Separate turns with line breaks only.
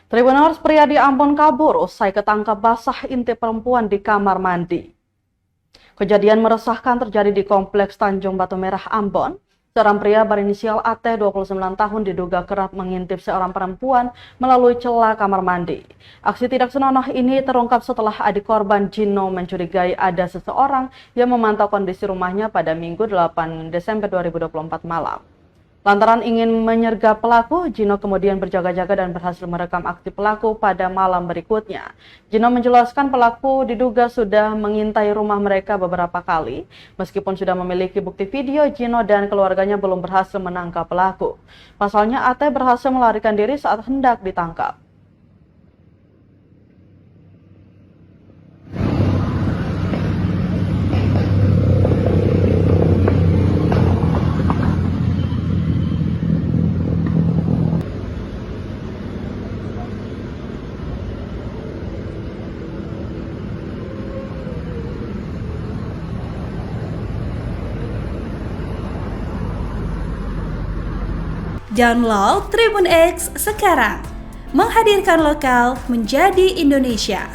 Tribuners, pria di Ambon kabur usai ketangkap basah intip perempuan di kamar mandi. Kejadian meresahkan terjadi di Kompleks Tanjung Batu Merah, Ambon. Seorang pria berinisial AT 29 tahun diduga kerap mengintip seorang perempuan melalui celah kamar mandi. Aksi tidak senonoh ini terungkap setelah adik korban Gino mencurigai ada seseorang yang memantau kondisi rumahnya pada Minggu 8 Desember 2024 malam. Lantaran ingin menyergap pelaku, Gino kemudian berjaga-jaga dan berhasil merekam aksi pelaku pada malam berikutnya. Gino menjelaskan pelaku diduga sudah mengintai rumah mereka beberapa kali. Meskipun sudah memiliki bukti video, Gino dan keluarganya belum berhasil menangkap pelaku. Pasalnya, AT berhasil melarikan diri saat hendak ditangkap.
Download Tribun X sekarang, menghadirkan lokal menjadi Indonesia.